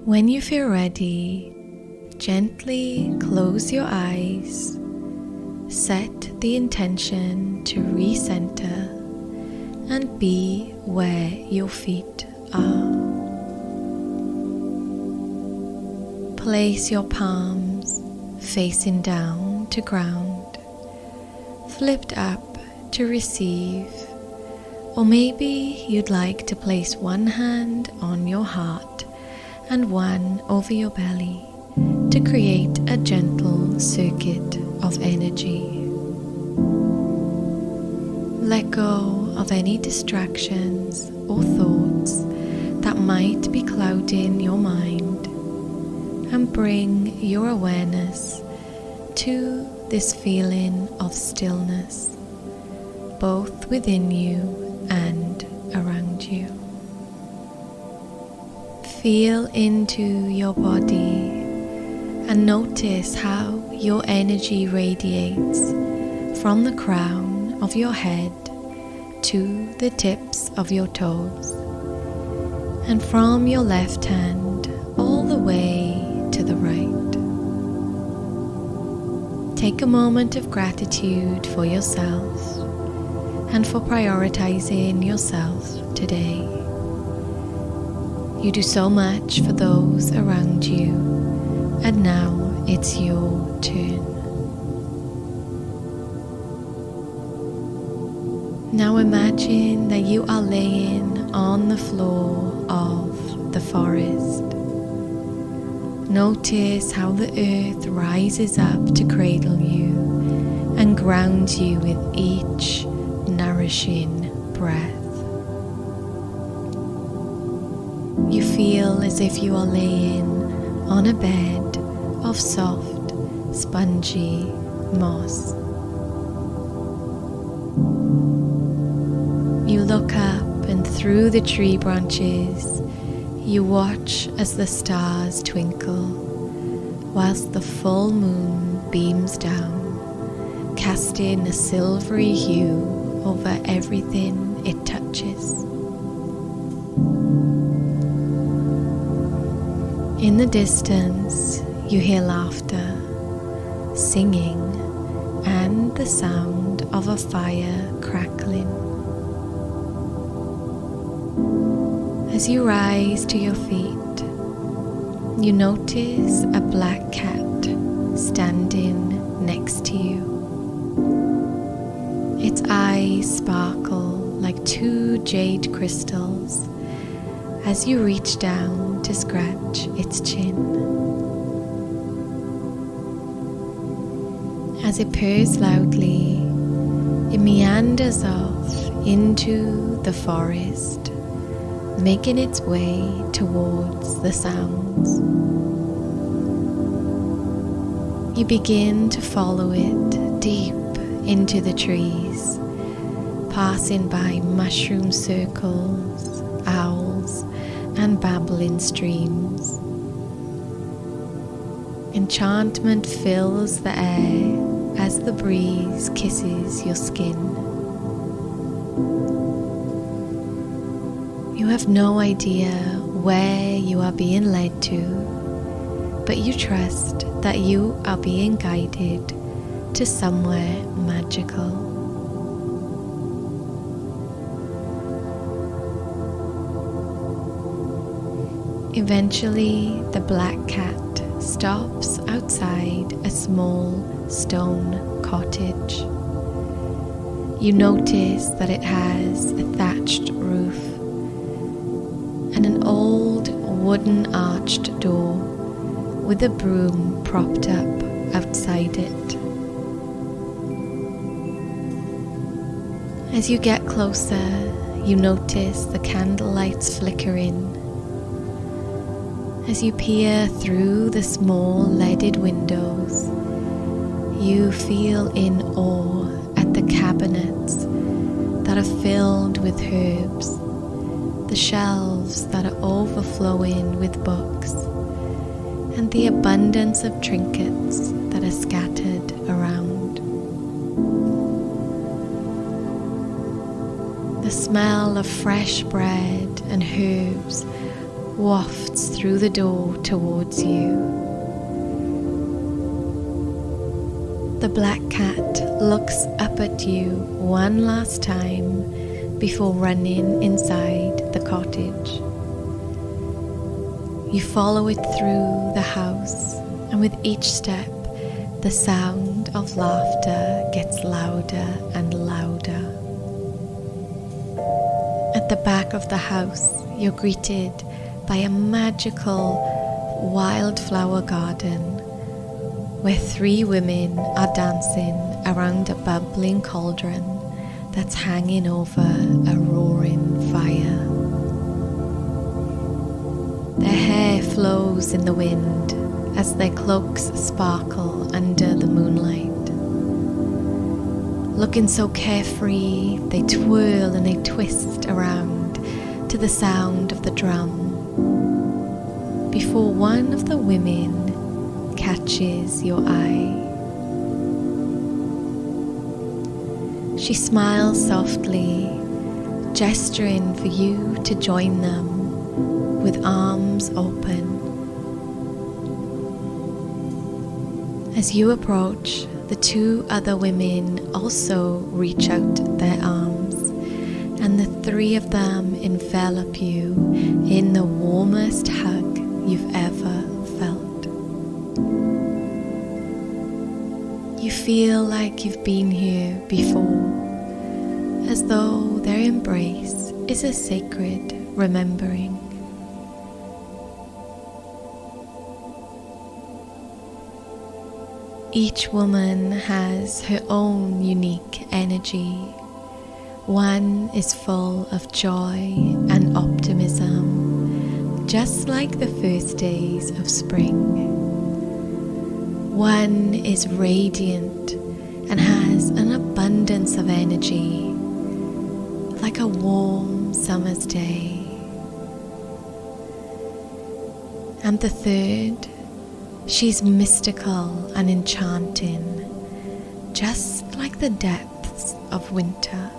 When you feel ready, gently close your eyes, set the intention to recenter and be where your feet are. Place your palms facing down to ground, flipped up to receive, or maybe you'd like to place one hand on your heart and one over your belly to create a gentle circuit of energy. Let go of any distractions or thoughts that might be clouding your mind and bring your awareness to this feeling of stillness, both within you and around you. Feel into your body and notice how your energy radiates from the crown of your head to the tips of your toes, and from your left hand all the way to the right. Take a moment of gratitude for yourself and for prioritizing yourself today. You do so much for those around you, and now it's your turn. Now imagine that you are laying on the floor of the forest. Notice how the earth rises up to cradle you and ground you with each nourishing breath. You feel as if you are laying on a bed of soft, spongy moss. You look up, and through the tree branches you watch as the stars twinkle, whilst the full moon beams down, casting a silvery hue over everything it touches. In the distance, you hear laughter, singing, and the sound of a fire crackling. As you rise to your feet, you notice a black cat standing next to you. Its eyes sparkle like two jade crystals as you reach down to scratch its chin. As it purrs loudly, it meanders off into the forest, making its way towards the sounds. You begin to follow it deep into the trees, passing by mushroom circles, owls, and babbling streams. Enchantment fills the air as the breeze kisses your skin. You have no idea where you are being led to, but you trust that you are being guided to somewhere magical. Eventually, the black cat stops outside a small stone cottage. You notice that it has a thatched roof and an old wooden arched door with a broom propped up outside it. As you get closer, you notice the candlelights flickering. As you peer through the small leaded windows, you feel in awe at the cabinets that are filled with herbs, the shelves that are overflowing with books, and the abundance of trinkets that are scattered around. The smell of fresh bread and herbs wafts through the door towards you. The black cat looks up at you one last time before running inside the cottage. You follow it through the house, and with each step, the sound of laughter gets louder and louder. At the back of the house, you're greeted by a magical wildflower garden where 3 women are dancing around a bubbling cauldron that's hanging over a roaring fire. Their hair flows in the wind as their cloaks sparkle under the moonlight. Looking so carefree, they twirl and they twist around to the sound of the drum before one of the women catches your eye. She smiles softly, gesturing for you to join them with arms open. As you approach, the 2 other women also reach out their arms, and the 3 of them envelop you in the warmest hug you've ever felt. You feel like you've been here before, as though their embrace is a sacred remembering. Each woman has her own unique energy. One is full of joy and optimism, just like the first days of spring. One is radiant and has an abundance of energy, like a warm summer's day. And the third, she's mystical and enchanting, just like the depths of winter.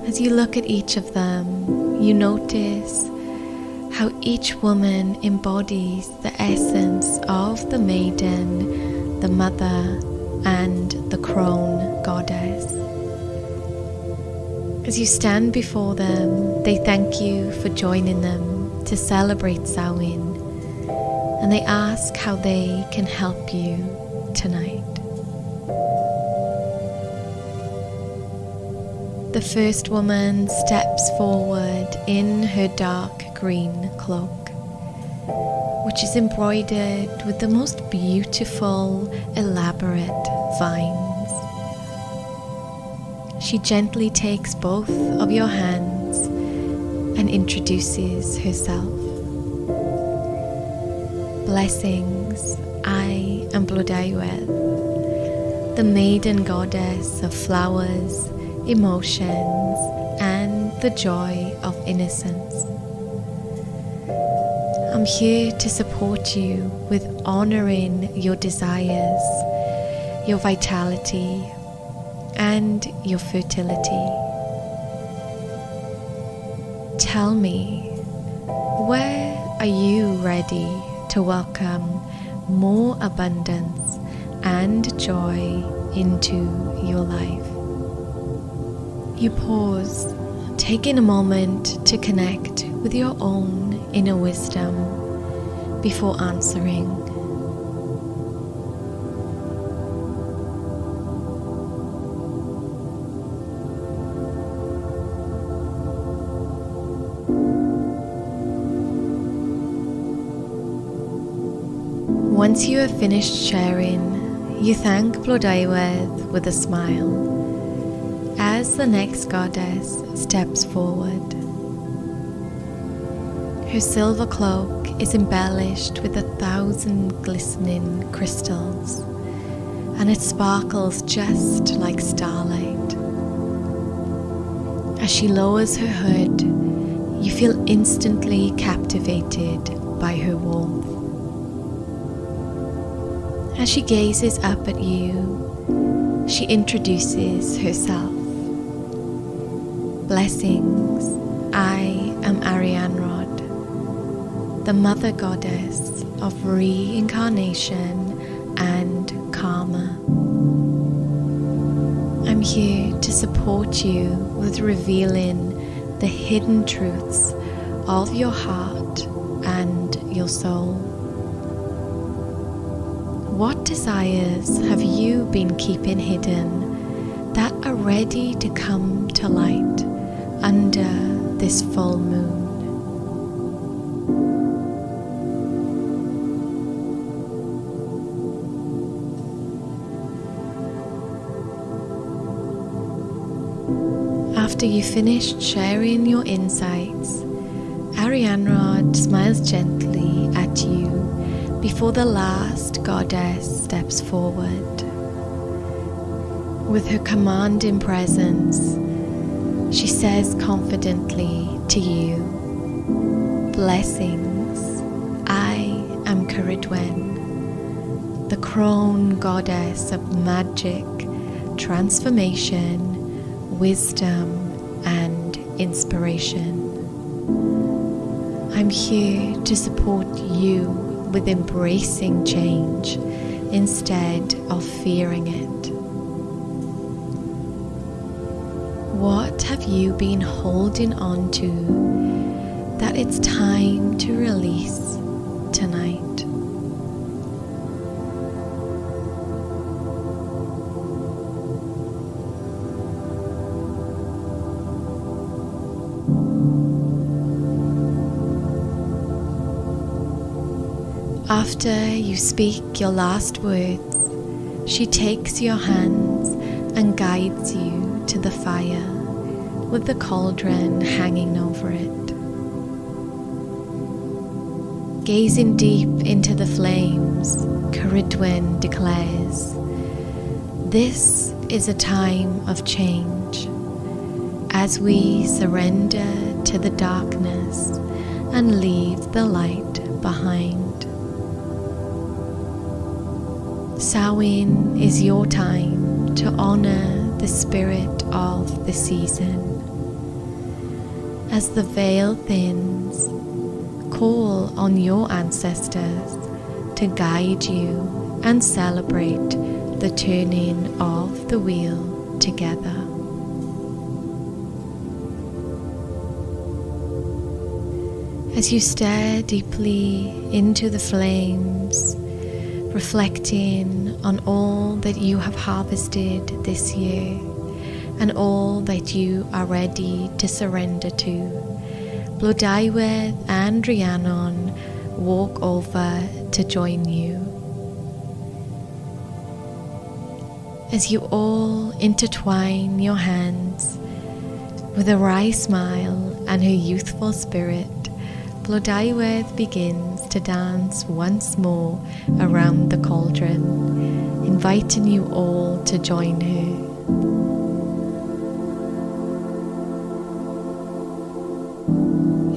As you look at each of them, you notice how each woman embodies the essence of the maiden, the mother, and the crone goddess. As you stand before them, they thank you for joining them to celebrate Samhain, and they ask how they can help you tonight. The first woman steps forward in her dark green cloak, which is embroidered with the most beautiful, elaborate vines. She gently takes both of your hands and introduces herself. Blessings, I am Blodaiwedd, the maiden goddess of flowers, emotions, and the joy of innocence. I'm here to support you with honoring your desires, your vitality, and your fertility. Tell me, where are you ready to welcome more abundance and joy into your life? You pause, taking a moment to connect with your own inner wisdom before answering. Once you have finished sharing, you thank Blodaiwedd with a smile as the next goddess steps forward. Her silver cloak is embellished with 1,000 glistening crystals, and it sparkles just like starlight. As she lowers her hood, you feel instantly captivated by her warmth. As she gazes up at you, she introduces herself. Blessings, I am Ariane Rod, the Mother Goddess of reincarnation and karma. I'm here to support you with revealing the hidden truths of your heart and your soul. What desires have you been keeping hidden that are ready to come to light under this full moon? After you finished sharing your insights, Ariane Rod smiles gently at you before the last goddess steps forward. With her commanding presence, she says confidently to you, "Blessings, I am Caridwen, the crone goddess of magic, transformation, wisdom, and inspiration. I'm here to support you with embracing change instead of fearing it. What have you been holding on to that it's time to release tonight?" After you speak your last words, she takes your hands and guides you to the fire with the cauldron hanging over it. Gazing deep into the flames, Caridwen declares, "This is a time of change, as we surrender to the darkness and leave the light behind. Samhain is your time to honor the spirit of the season. As the veil thins, call on your ancestors to guide you and celebrate the turning of the wheel together." As you stare deeply into the flames, reflecting on all that you have harvested this year and all that you are ready to surrender to, Blodaiwedd and Rhiannon walk over to join you. As you all intertwine your hands, with a wry smile and her youthful spirit, Blodaiwedd begins to dance once more around the cauldron, inviting you all to join her.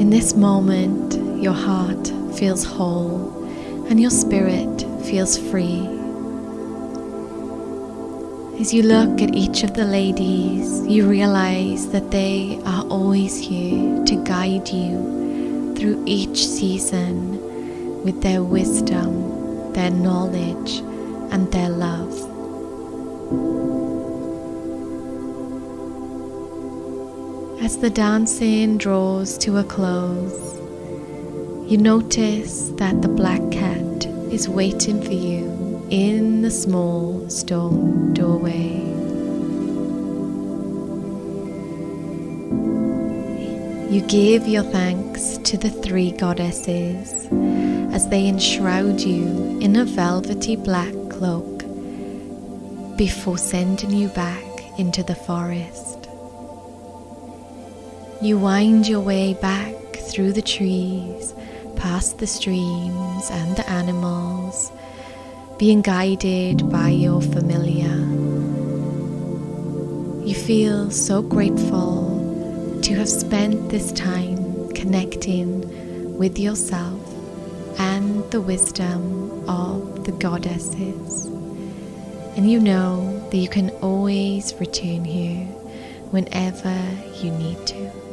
In this moment, your heart feels whole and your spirit feels free. As you look at each of the ladies, you realize that they are always here to guide you through each season with their wisdom, their knowledge, and their love. As the dancing draws to a close, you notice that the black cat is waiting for you in the small stone doorway. You give your thanks to the three goddesses as they enshroud you in a velvety black cloak before sending you back into the forest. You wind your way back through the trees, past the streams and the animals, being guided by your familiar. You feel so grateful to have spent this time connecting with yourself and the wisdom of the goddesses. And you know that you can always return here whenever you need to.